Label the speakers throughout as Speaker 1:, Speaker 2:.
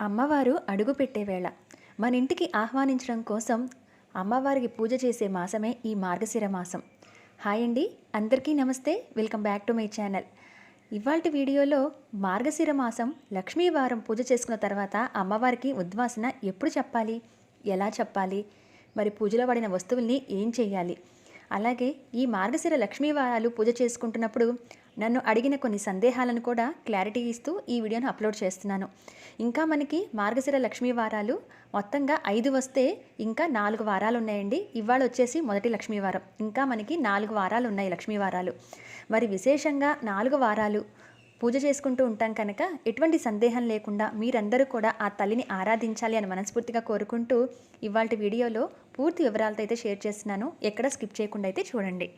Speaker 1: అమ్మవారు అడుగుపెట్టే వేళ మన ఇంటికి ఆహ్వానించడం కోసం అమ్మవారికి పూజ చేసే మాసమే ఈ మార్గశిర మాసం. హాయ్ అండి, అందరికీ నమస్తే. Welcome back to my channel. ఇవాల్టి వీడియోలో మార్గశిర మాసం లక్ష్మీవారం పూజ చేసుకున్న తర్వాత అమ్మవారికి ఉద్వాసన ఎప్పుడు చెప్పాలి, ఎలా చెప్పాలి, మరి పూజలో వాడిన వస్తువుల్ని ఏం చేయాలి, అలాగే ఈ మార్గశిర లక్ష్మీవారాలు పూజ చేసుకుంటున్నప్పుడు నన్ను అడిగిన కొన్ని సందేహాలను కూడా క్లారిటీ ఇస్తూ ఈ వీడియోను అప్లోడ్ చేస్తున్నాను. ఇంకా మనకి మార్గశిర లక్ష్మీవారాలు మొత్తంగా 5 వస్తే ఇంకా 4 వారాలు ఉన్నాయండి. ఇవాళ వచ్చేసి మొదటి లక్ష్మీవారం, ఇంకా మనకి 4 వారాలు ఉన్నాయి లక్ష్మీవారాలు. మరి విశేషంగా 4 వారాలు పూజ చేసుకుంటూ ఉంటాం కనుక ఎటువంటి సందేహం లేకుండా మీరందరూ కూడా ఆ తల్లిని ఆరాధించాలి అని మనస్ఫూర్తిగా కోరుకుంటూ ఇవాల్టి వీడియోలో పూర్తి వివరాలతో అయితే షేర్ చేస్తున్నాను. ఎక్కడ స్కిప్ చేయకుండా అయితే చూడండి.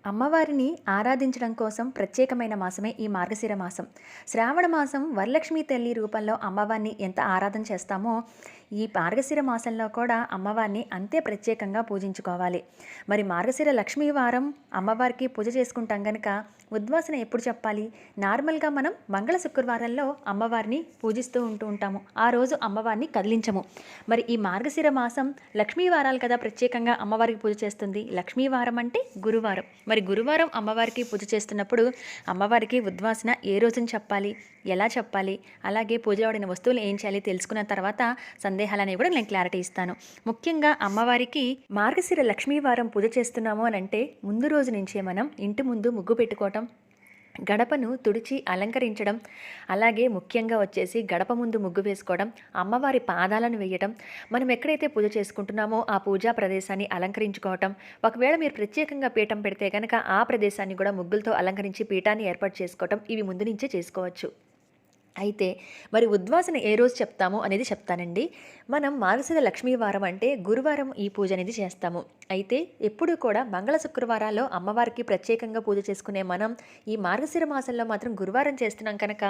Speaker 1: అమ్మవారిని ఆరాధించడం కోసం ప్రత్యేకమైన మాసమే ఈ మార్గశిర మాసం. శ్రావణ మాసం వరలక్ష్మీ తల్లి రూపంలో అమ్మవారిని ఎంత ఆరాధన చేస్తామో ఈ మార్గశిర మాసంలో కూడా అమ్మవారిని అంతే ప్రత్యేకంగా పూజించుకోవాలి. మరి మార్గశిర లక్ష్మీవారం అమ్మవారికి పూజ చేసుకుంటాం కనుక ఉద్వాసన ఎప్పుడు చెప్పాలి? నార్మల్గా మనం మంగళ శుక్రవారంలో అమ్మవారిని పూజిస్తూ ఉంటాము. ఆ రోజు అమ్మవారిని కదిలించము. మరి ఈ మార్గశిర మాసం లక్ష్మీవారాలు కదా ప్రత్యేకంగా అమ్మవారికి పూజ చేస్తుంది. లక్ష్మీవారం అంటే గురువారం. మరి గురువారం అమ్మవారికి పూజ చేస్తున్నప్పుడు అమ్మవారికి ఉద్వాసన ఏ రోజున చెప్పాలి, ఎలా చెప్పాలి, అలాగే పూజలో వాడిన వస్తువులు ఏం చేయాలి తెలుసుకున్న తర్వాత సందేహాలనేవి కూడా నేను క్లారిటీ ఇస్తాను. ముఖ్యంగా అమ్మవారికి మార్గశిర లక్ష్మీవారం పూజ చేస్తున్నాము అని అంటే ముందు రోజు నుంచే మనం ఇంటి ముందు ముగ్గు పెట్టుకోవటం, గడపను తుడిచి అలంకరించడం, అలాగే ముఖ్యంగా వచ్చేసి గడప ముందు ముగ్గు వేసుకోవడం, అమ్మవారి పాదాలను వేయటం, మనం ఎక్కడైతే పూజ చేసుకుంటున్నామో ఆ పూజా ప్రదేశాన్ని అలంకరించుకోవటం, ఒకవేళ మీరు ప్రత్యేకంగా పీఠం పెడితే కనుక ఆ ప్రదేశాన్ని కూడా ముగ్గులతో అలంకరించి పీఠాన్ని ఏర్పాటు చేసుకోవటం, ఇవి ముందు నుంచే చేసుకోవచ్చు. అయితే మరి ఉద్వాసన ఏ రోజు చెప్తాము అనేది చెప్తానండి. మనం మార్గశిర లక్ష్మీవారం అంటే గురువారం ఈ పూజ అనేది చేస్తాము. అయితే ఎప్పుడు కూడా మంగళ శుక్రవారాల్లో అమ్మవారికి ప్రత్యేకంగా పూజ చేసుకునే మనం ఈ మార్గశిర మాసంలో మాత్రం గురువారం చేస్తున్నాం కనుక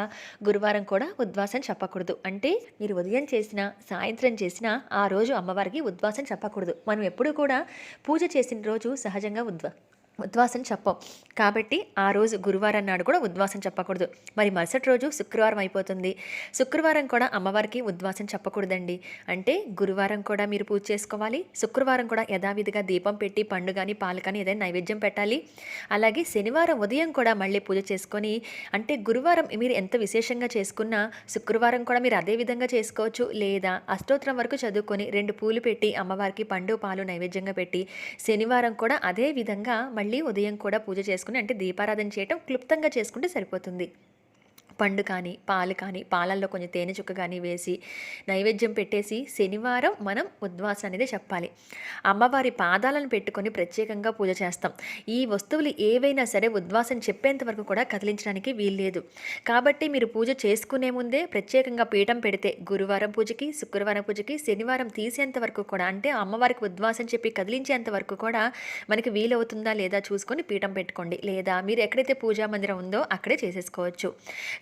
Speaker 1: గురువారం కూడా ఉద్వాసన చెప్పకూడదు. అంటే మీరు ఉదయం చేసినా సాయంత్రం చేసినా ఆ రోజు అమ్మవారికి ఉద్వాసన చెప్పకూడదు. మనం ఎప్పుడు కూడా పూజ చేసిన రోజు సహజంగా ఉద్వాసన చెప్పం. కాబట్టి ఆ రోజు గురువారం నాడు కూడా ఉద్వాసన చెప్పకూడదు. మరి మరుసటి రోజు శుక్రవారం అయిపోతుంది. శుక్రవారం కూడా అమ్మవారికి ఉద్వాసన చెప్పకూడదండి. అంటే గురువారం కూడా మీరు పూజ చేసుకోవాలి, శుక్రవారం కూడా యథావిధిగా దీపం పెట్టి పండు కానీ పాలు కానీ ఏదైనా నైవేద్యం పెట్టాలి. అలాగే శనివారం ఉదయం కూడా మళ్ళీ పూజ చేసుకొని, అంటే గురువారం మీరు ఎంత విశేషంగా చేసుకున్నా శుక్రవారం కూడా మీరు అదే విధంగా చేసుకోవచ్చు. లేదా అష్టోత్తరం వరకు చదువుకొని 2 పూలు పెట్టి అమ్మవారికి పండు పాలు నైవేద్యంగా పెట్టి శనివారం కూడా అదే విధంగా మళ్ళీ ఉదయం కూడా పూజ చేసుకుని, అంటే దీపారాధన చేయటం క్లుప్తంగా చేసుకుంటే సరిపోతుంది. పండు కానీ పాలు కానీ పాలల్లో కొంచెం తేనె చుక్క కానీ వేసి నైవేద్యం పెట్టేసి శనివారం మనం ఉద్వాసన అనేది చెప్పాలి. అమ్మవారి పాదాలను పెట్టుకొని ప్రత్యేకంగా పూజ చేస్తాం. ఈ వస్తువులు ఏవైనా సరే ఉద్వాసన చెప్పేంత వరకు కూడా కదిలించడానికి వీల్లేదు. కాబట్టి మీరు పూజ చేసుకునే ముందే ప్రత్యేకంగా పీఠం పెడితే గురువారం పూజకి, శుక్రవారం పూజకి, శనివారం తీసేంత వరకు కూడా, అంటే అమ్మవారికి ఉద్వాసన చెప్పి కదిలించేంత వరకు కూడా మనకి వీలవుతుందా లేదా చూసుకొని పీఠం పెట్టుకోండి. లేదా మీరు ఎక్కడైతే పూజా మందిరం ఉందో అక్కడే చేసేసుకోవచ్చు.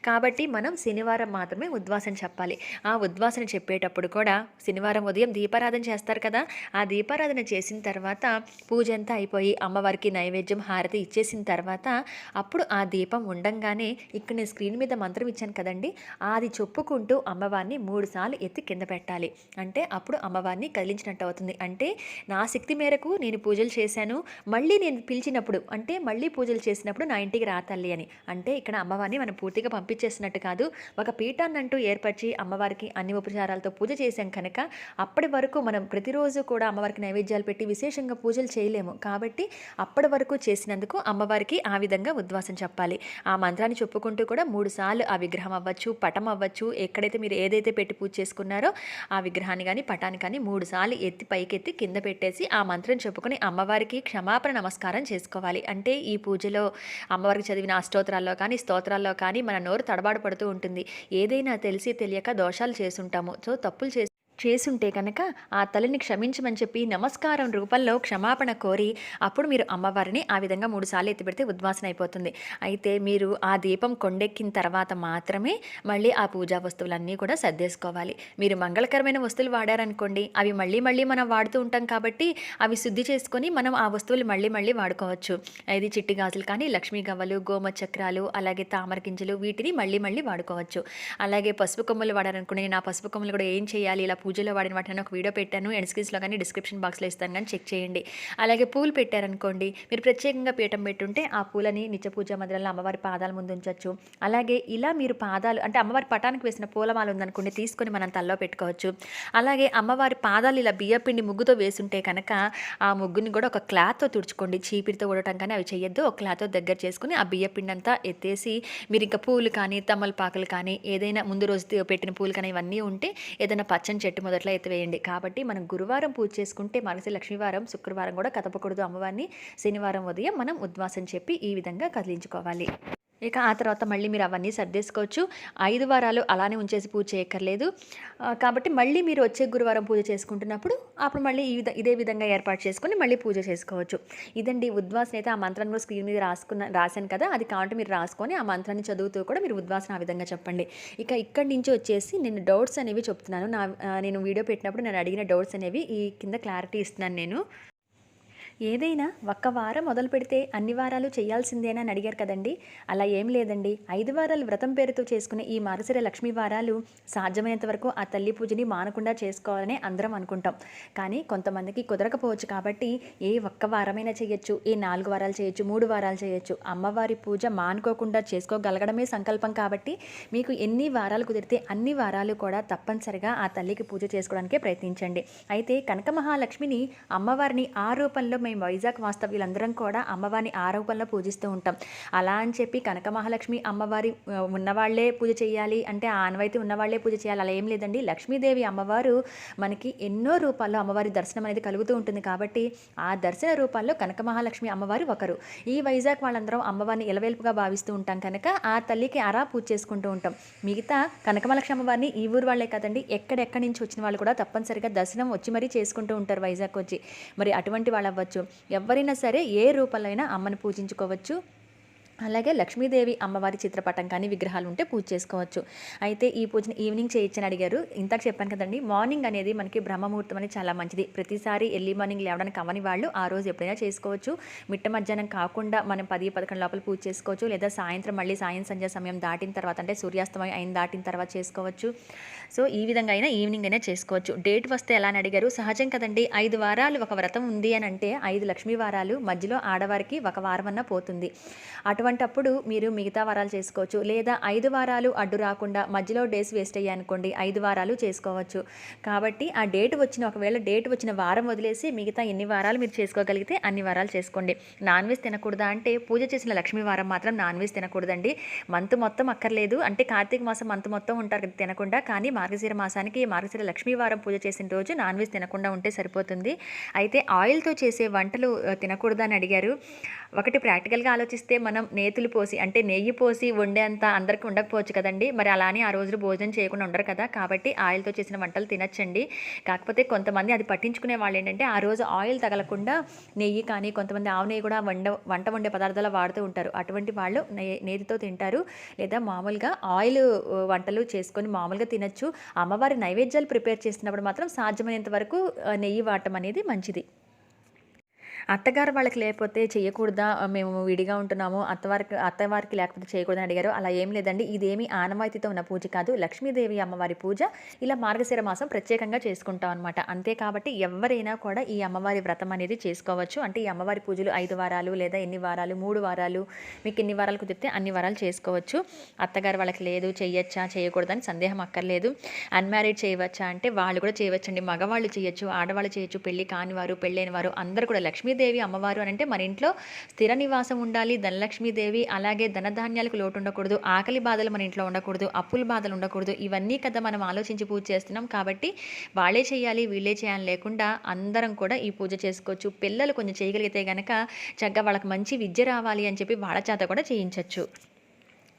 Speaker 1: కాబట్టి మనం శనివారం మాత్రమే ఉద్వాసన చెప్పాలి. ఆ ఉద్వాసన చెప్పేటప్పుడు కూడా శనివారం ఉదయం దీపారాధన చేస్తారు కదా, ఆ దీపారాధన చేసిన తర్వాత పూజ అంతా అయిపోయి అమ్మవారికి నైవేద్యం హారతి ఇచ్చేసిన తర్వాత అప్పుడు ఆ దీపం ఉండంగానే ఇక్కడ నేను స్క్రీన్ మీద మంత్రం ఇచ్చాను కదండి, అది చెప్పుకుంటూ అమ్మవారిని 3 సార్లు ఎత్తి కింద పెట్టాలి. అంటే అప్పుడు అమ్మవారిని కదిలించినట్టు అవుతుంది. అంటే నా శక్తి మేరకు నేను పూజలు చేశాను, మళ్ళీ నేను పిలిచినప్పుడు, అంటే మళ్ళీ పూజలు చేసినప్పుడు నా ఇంటికి రా తల్లి అని, అంటే ఇక్కడ అమ్మవారిని మనం పూర్తిగా పంపించేసినట్టు కాదు. ఒక పీఠాన్నంటూ ఏర్పరిచి అమ్మవారికి అన్ని ఉపచారాలతో పూజ చేశాం కనుక అప్పటి వరకు మనం ప్రతిరోజు కూడా అమ్మవారికి నైవేద్యాలు పెట్టి విశేషంగా పూజలు చేయలేము. కాబట్టి అప్పటి వరకు చేసినందుకు అమ్మవారికి ఆ విధంగా ఉద్వాసన చెప్పాలి. ఆ మంత్రాన్ని చెప్పుకుంటూ కూడా 3 సార్లు ఆ విగ్రహం అవ్వచ్చు, పటం అవ్వచ్చు, ఎక్కడైతే మీరు ఏదైతే పెట్టి పూజ చేసుకున్నారో ఆ విగ్రహాన్ని కానీ పటాన్ని కానీ 3 సార్లు ఎత్తి పైకెత్తి కింద పెట్టేసి ఆ మంత్రం చెప్పుకొని అమ్మవారికి క్షమాపణ నమస్కారం చేసుకోవాలి. అంటే ఈ పూజలో అమ్మవారికి చదివిన అష్టోత్తరాల్లో కానీ స్తోత్రాల్లో కానీ మన నోరు తడబాటు పడుతూ ఉంటుంది. ఏదైనా తెలిసి తెలియక దోషాలు చేసుంటాము. సో తప్పులు చేసుంటే కనుక ఆ తల్లిని క్షమించమని చెప్పి నమస్కారం రూపంలో క్షమాపణ కోరి అప్పుడు మీరు అమ్మవారిని ఆ విధంగా 3 సార్లు ఎత్తిపెడితే ఉద్వాసన అయిపోతుంది. అయితే మీరు ఆ దీపం కొండెక్కిన తర్వాత మాత్రమే మళ్ళీ ఆ పూజా వస్తువులన్నీ కూడా సర్దేసుకోవాలి. మీరు మంగళకరమైన వస్తువులు వాడారనుకోండి, అవి మళ్ళీ మళ్ళీ మనం వాడుతూ ఉంటాం కాబట్టి అవి శుద్ధి చేసుకొని మనం ఆ వస్తువులు మళ్ళీ మళ్ళీ వాడుకోవచ్చు. ఇది చిట్టి గాజులు కానీ, లక్ష్మీ గవ్వలు, గోమ చక్రాలు, అలాగే తామర గింజలు వీటిని మళ్ళీ మళ్ళీ వాడుకోవచ్చు. అలాగే పసుపు కొమ్ములు వాడారనుకోండి, నేను ఆ పసుపు కొమ్ములు కూడా ఏం చేయాలి, ఇలా పూజలో వాడిన వాటిని ఒక వీడియో పెట్టాను, ఎండ్ స్క్రీన్స్లో కానీ డిస్క్రిప్షన్ బాక్స్లో ఇస్తాను కానీ చెక్ చేయండి. అలాగే పూలు పెట్టారనుకోండి, మీరు ప్రత్యేకంగా పీఠం పెట్టుంటే ఆ పూలని నిత్య పూజా మందిరంలో అమ్మవారి పాదాల ముందు ఉంచవచ్చు. అలాగే ఇలా మీరు పాదాలు అంటే అమ్మవారి పటానికి వేసిన పూలమాల ఉందనుకోండి, తీసుకొని మనం తల్లో పెట్టుకోవచ్చు. అలాగే అమ్మవారి పాదాలు ఇలా బియ్యపిండి ముగ్గుతో వేసుంటే కనుక ఆ ముగ్గుని కూడా ఒక క్లాత్తో తుడుచుకోండి. చీపిరితో ఊడటం కానీ అవి చేయొద్దు. ఒక క్లాత్తో దగ్గర చేసుకుని ఆ బియ్యపిండి అంతా ఎత్తేసి మీరు ఇంకా పూలు కానీ, తమలపాకులు కానీ, ఏదైనా ముందు రోజు పెట్టిన పూలు కానీ ఇవన్నీ ఉంటే ఏదైనా పచ్చని చెట్టు మొదట్లో ఎత్తివేయండి. కాబట్టి మనం గురువారం పూజ చేసుకుంటే మనసి లక్ష్మీవారం, శుక్రవారం కూడా కదపకూడదు అమ్మవారిని. శనివారం ఉదయం మనం ఉద్వాసం చెప్పి ఈ విధంగా కదిలించుకోవాలి. ఇక ఆ తర్వాత మళ్ళీ మీరు అవన్నీ సర్దేసుకోవచ్చు. 5 వారాలు అలానే ఉంచేసి పూజ చేయక్కర్లేదు. కాబట్టి మళ్ళీ మీరు వచ్చే గురువారం పూజ చేసుకుంటున్నప్పుడు అప్పుడు మళ్ళీ ఇదే విధంగా ఏర్పాటు చేసుకొని మళ్ళీ పూజ చేసుకోవచ్చు. ఇదండి ఉద్వాసన. అయితే ఆ మంత్రాన్ని కూడా స్క్రీన్ మీద రాశాను కదా, అది కావాలంటే మీరు రాసుకొని ఆ మంత్రాన్ని చదువుతూ కూడా మీరు ఉద్వాసన ఆ విధంగా చెప్పండి. ఇక ఇక్కడి నుంచి వచ్చేసి నేను డౌట్స్ అనేవి చెప్తున్నాను. నేను వీడియో పెట్టినప్పుడు నేను అడిగిన డౌట్స్ అనేవి ఈ కింద క్లారిటీ ఇస్తున్నాను నేను. ఏదైనా ఒక్క వారం మొదలు పెడితే అన్ని వారాలు చేయాల్సిందేనా అని అడిగారు కదండి. అలా ఏం లేదండి. 5 వారాలు వ్రతం పేరుతో చేసుకునే ఈ మార్గశిర లక్ష్మీ వారాలు సాధ్యమైనంత వరకు ఆ తల్లి పూజని మానకుండా చేసుకోవాలని అందరం అనుకుంటాం. కానీ కొంతమందికి కుదరకపోవచ్చు కాబట్టి ఏ ఒక్క వారమైనా చేయొచ్చు, ఏ 4 వారాలు చేయొచ్చు, 3 వారాలు చేయొచ్చు. అమ్మవారి పూజ మానుకోకుండా చేసుకోగలగడమే సంకల్పం కాబట్టి మీకు ఎన్ని వారాలు కుదిరితే అన్ని వారాలు కూడా తప్పనిసరిగా ఆ తల్లికి పూజ చేసుకోవడానికే ప్రయత్నించండి. అయితే కనక మహాలక్ష్మిని అమ్మవారిని ఆ రూపంలో మేము వైజాగ్ వాస్తవ్యులందరం కూడా అమ్మవారిని ఆ రూపంలో పూజిస్తూ ఉంటాం. అలా అని చెప్పి కనక మహాలక్ష్మి అమ్మవారి ఉన్నవాళ్లే పూజ చేయాలి అంటే ఆ ఆనవాయితీ ఉన్నవాళ్లే పూజ చేయాలి అలా ఏం లేదండి. లక్ష్మీదేవి అమ్మవారు మనకి ఎన్నో రూపాల్లో అమ్మవారి దర్శనం అనేది కలుగుతూ ఉంటుంది కాబట్టి ఆ దర్శన రూపాల్లో కనక మహాలక్ష్మి అమ్మవారు ఒకరు. ఈ వైజాగ్ వాళ్ళందరం అమ్మవారిని ఇలవేల్పుగా భావిస్తూ ఉంటాం కనుక ఆ తల్లికి అరా పూజ చేసుకుంటూ ఉంటాం. మిగతా కనక మహాలక్ష్మి అమ్మవారిని ఈ ఊరు వాళ్ళే కదండి, ఎక్కడెక్కడి నుంచి వచ్చిన వాళ్ళు కూడా తప్పనిసరిగా దర్శనం వచ్చి మరీ చేసుకుంటూ ఉంటారు వైజాగ్ వచ్చి. మరి అటువంటి వాళ్ళు అవ్వచ్చు. ఎవరైనా సరే ఏ రూపంలో అయినా అమ్మని పూజించుకోవచ్చు. అలాగే లక్ష్మీదేవి అమ్మవారి చిత్రపటం కానీ విగ్రహాలు ఉంటే పూజ చేసుకోవచ్చు. అయితే ఈ పూజని ఈవినింగ్ చేయొచ్చని అడిగారు. ఇంతకు చెప్పాను కదండి, మార్నింగ్ అనేది మనకి బ్రహ్మముహూర్తం అనేది చాలా మంచిది. ప్రతిసారి ఎర్లీ మార్నింగ్ లేవడానికి అవ్వని వాళ్ళు ఆ రోజు ఎప్పుడైనా చేసుకోవచ్చు. మిట్ట మధ్యాహ్నం కాకుండా మనం 10-11 లోపల పూజ చేసుకోవచ్చు. లేదా సాయంత్రం మళ్ళీ సంధ్యా సమయం దాటిన తర్వాత అంటే సూర్యాస్తమయం అయిన దాటిన తర్వాత చేసుకోవచ్చు. సో ఈ విధంగా అయినా ఈవినింగ్ అయినా చేసుకోవచ్చు. డేట్ వస్తే ఎలా అని అడిగారు. సహజం కదండి, 5 వారాలు ఒక వ్రతం ఉంది అని అంటే 5 లక్ష్మీ వారాలు మధ్యలో ఆడవారికి ఒక వారం అన్నా పోతుంది. అటువంటప్పుడు మీరు మిగతా వారాలు చేసుకోవచ్చు. లేదా 5 వారాలు అడ్డు రాకుండా మధ్యలో డేస్ వేస్ట్ అయ్యాయనుకోండి 5 వారాలు చేసుకోవచ్చు. కాబట్టి ఆ ఒకవేళ డేట్ వచ్చిన వారం వదిలేసి మిగతా ఎన్ని వారాలు మీరు చేసుకోగలిగితే అన్ని వారాలు చేసుకోండి. నాన్ వెజ్ తినకూడదా అంటే పూజ చేసిన లక్ష్మీ వారం మాత్రం నాన్ వెజ్ తినకూడదండి. మంత్ మొత్తం అక్కర్లేదు. అంటే కార్తీక మాసం మంత్ మొత్తం ఉంటారు కదా తినకుండా. కానీ మార్గశిర మాసానికి మార్గశిర లక్ష్మీ వారం పూజ చేసిన రోజు నాన్ వెజ్ తినకుండా ఉంటే సరిపోతుంది. అయితే ఆయిల్తో చేసే వంటలు తినకూడదని అడిగారు. ఒకటి ప్రాక్టికల్గా ఆలోచిస్తే మనం నేతులు పోసి అంటే నెయ్యి పోసి వండేంత అందరికీ ఉండకపోవచ్చు కదండి. మరి అలానే ఆ రోజు భోజనం చేయకుండా ఉండరు కదా. కాబట్టి ఆయిల్తో చేసిన వంటలు తినచ్చండి. కాకపోతే కొంతమంది అది పట్టించుకునే వాళ్ళు ఏంటంటే ఆ రోజు ఆయిల్ తగలకుండా నెయ్యి కానీ కొంతమంది ఆవు నెయ్యి కూడా వంట వండే పదార్థాలు వాడుతూ ఉంటారు. అటువంటి వాళ్ళు నేతితో తింటారు. లేదా మామూలుగా ఆయిల్ వంటలు చేసుకొని మామూలుగా తినచ్చు. అమ్మవారి నైవేద్యాలు ప్రిపేర్ చేసినప్పుడు మాత్రం సాధ్యమైనంత వరకు నెయ్యి వాడటం అనేది మంచిది. అత్తగారు వాళ్ళకి లేకపోతే చేయకూడదా, మేము విడిగా ఉంటున్నాము అత్తవారికి లేకపోతే చేయకూడదని అడిగారు. అలా ఏం లేదండి. ఇదేమి ఆనవాయితీతో ఉన్న పూజ కాదు. లక్ష్మీదేవి అమ్మవారి పూజ ఇలా మార్గశిర మాసం ప్రత్యేకంగా చేసుకుంటాం అనమాట. అంతే కాబట్టి ఎవరైనా కూడా ఈ అమ్మవారి వ్రతం అనేది చేసుకోవచ్చు. అంటే ఈ అమ్మవారి పూజలు 5 వారాలు లేదా ఎన్ని వారాలు 3 వారాలు మీకు ఎన్ని వారాలు కుదిరితే అన్ని వారాలు చేసుకోవచ్చు. అత్తగారు వాళ్ళకి లేదు చేయొచ్చా చేయకూడదని సందేహం అక్కర్లేదు. అన్మ్యారీడ్ చేయవచ్చా అంటే వాళ్ళు కూడా చేయవచ్చండి. మగవాళ్ళు చేయొచ్చు, ఆడవాళ్ళు చేయొచ్చు. పెళ్లి కాని వారు పెళ్ళైన వారు అందరూ కూడా లక్ష్మీదేవి అమ్మవారు అని అంటే మన ఇంట్లో స్థిర నివాసం ఉండాలి. ధనలక్ష్మీదేవి అలాగే ధనధాన్యాలకు లోటు ఉండకూడదు. ఆకలి బాధలు మన ఇంట్లో ఉండకూడదు. అప్పుల బాధలు ఉండకూడదు. ఇవన్నీ కదా మనం ఆలోచించి పూజ చేస్తున్నాం. కాబట్టి వాళ్ళే చేయాలి వీళ్ళే చేయాలి లేకుండా అందరం కూడా ఈ పూజ చేసుకోవచ్చు. పిల్లలు కొంచెం చేయగలిగితే గనక చక్కగా వాళ్ళకి మంచి విద్య రావాలి అని చెప్పి వాళ్ళ చేత కూడా చేయించవచ్చు.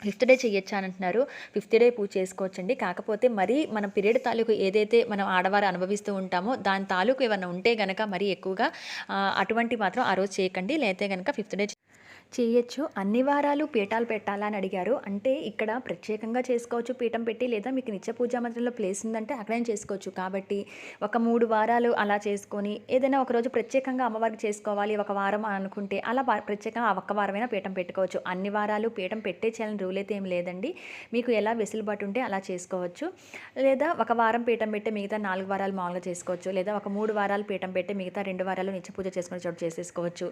Speaker 1: ఫిఫ్త్ డే చేయొచ్చా అని అంటున్నారు. ఫిఫ్త్ డే పూజ చేసుకోవచ్చండి. కాకపోతే మరీ మన పీరియడ్ తాలూకు ఏదైతే మనం ఆడవారు అనుభవిస్తూ ఉంటామో దాని తాలూకు ఏమన్నా ఉంటే గనక మరీ ఎక్కువగా అటువంటి మాత్రం ఆ రోజు చేయకండి. లేతే గనక ఫిఫ్త్ డే చేయొచ్చు. అన్ని వారాలు పీఠాలు పెట్టాలా అని అడిగారు. అంటే ఇక్కడ ప్రత్యేకంగా చేసుకోవచ్చు పీఠం పెట్టి, లేదా మీకు నిత్య పూజా మందిరంలో ప్లేస్ ఉందంటే అక్కడైనా చేసుకోవచ్చు. కాబట్టి ఒక 3 వారాలు అలా చేసుకొని ఏదైనా ఒకరోజు ప్రత్యేకంగా అమ్మవారికి చేసుకోవాలి ఒక వారం అనుకుంటే అలా ప్రత్యేకంగా ఆ ఒక్క వారమైనా పీఠం పెట్టుకోవచ్చు. అన్ని వారాలు పీఠం పెట్టే చేయాలని రూల్ అయితే ఏం లేదండి. మీకు ఎలా వెసులుబాటు ఉంటే అలా చేసుకోవచ్చు. లేదా ఒక వారం పీఠం పెట్టి మిగతా 4 వారాలు మామూలుగా చేసుకోవచ్చు. లేదా ఒక 3 వారాలు పీఠం పెట్టి మిగతా 2 వారాలు నిత్య పూజ చేసుకునే చోటు చేసేసుకోవచ్చు.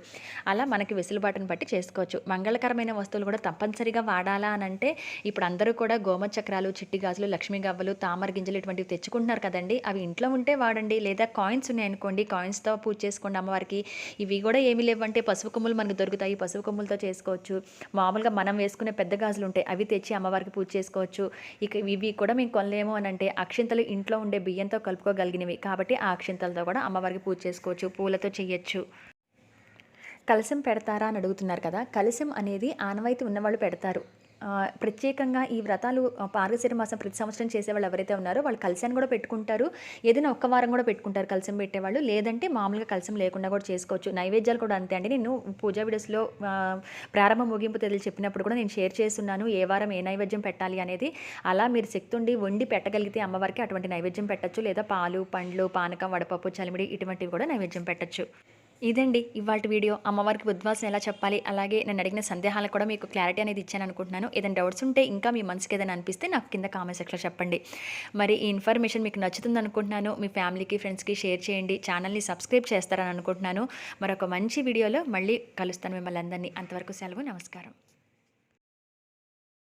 Speaker 1: అలా మనకి వెసులుబాటును బట్టి చేసుకోవచ్చు. మంగళకరమైన వస్తువులు కూడా తప్పనిసరిగా వాడాలా అని అంటే ఇప్పుడు అందరూ కూడా గోమతి చక్రాలు, చిట్టి గాజులు, లక్ష్మీ గవ్వలు, తామర గింజలు ఇటువంటివి తెచ్చుకుంటున్నారు కదండి. అవి ఇంట్లో ఉంటే వాడండి. లేదా కాయిన్స్ ఉన్నాయనుకోండి, కాయిన్స్తో పూజ చేసుకోండి అమ్మవారికి. ఇవి కూడా ఏమీ లేవంటే పసుపు కొమ్ములు మనకు దొరుకుతాయి, పసుపు కొమ్ములతో చేసుకోవచ్చు. మామూలుగా మనం వేసుకునే పెద్ద గాజులు ఉంటాయి, అవి తెచ్చి అమ్మవారికి పూజ చేసుకోవచ్చు. ఇక ఇవి కూడా మేము కొనలేము అని అంటే అక్షింతలు ఇంట్లో ఉండే బియ్యంతో కలుపుకోగలిగినవి కాబట్టి ఆ అక్షింతలతో కూడా అమ్మవారికి పూజ చేసుకోవచ్చు. పూలతో చేయొచ్చు. కలశం పెడతారా అని అడుగుతున్నారు కదా. కలశం అనేది ఆనవాయితీ ఉన్నవాళ్ళు పెడతారు. ప్రత్యేకంగా ఈ వ్రతాలు మార్గశిర మాసం ప్రతి సంవత్సరం చేసేవాళ్ళు ఎవరైతే ఉన్నారో వాళ్ళు కలశాన్ని కూడా పెట్టుకుంటారు. ఏదైనా ఒక్క వారం కూడా పెట్టుకుంటారు కలశం పెట్టేవాళ్ళు. లేదంటే మామూలుగా కలశం లేకుండా కూడా చేసుకోవచ్చు. నైవేద్యాలు కూడా అంతే అండి. నేను పూజా వీడియోస్లో ప్రారంభ ముగింపు తేదీలు చెప్పినప్పుడు కూడా నేను షేర్ చేస్తున్నాను ఏ వారం ఏ నైవేద్యం పెట్టాలి అనేది. అలా మీరు శక్తి ఉండి వండి పెట్టగలిగితే అమ్మవారికి అటువంటి నైవేద్యం పెట్టచ్చు. లేదా పాలు, పండ్లు, పానకం, వడపప్పు, చలిమిడి ఇటువంటివి కూడా నైవేద్యం పెట్టచ్చు. ఇదండి ఇవాల్టి వీడియో. అమ్మవారికి ఉద్వాసన ఎలా చెప్పాలి, అలాగే నేను అడిగిన సందేహాలకు కూడా మీకు క్లారిటీ అనేది ఇచ్చాను అనుకుంటున్నాను. ఏదైనా డౌట్స్ ఉంటే ఇంకా మీ మనసుకి ఏదైనా అనిపిస్తే నాకు కింద కామెంట్ సెక్షన్లో చెప్పండి. మరి ఈ ఇన్ఫర్మేషన్ మీకు నచ్చుతుంది అనుకుంటున్నాను. మీ ఫ్యామిలీకి, ఫ్రెండ్స్కి షేర్ చేయండి. ఛానల్ని సబ్స్క్రైబ్ చేస్తారని అనుకుంటున్నాను. మరొక మంచి వీడియోలో మళ్ళీ కలుస్తాను మిమ్మల్ని అందరినీ. అంతవరకు సెలవు. నమస్కారం.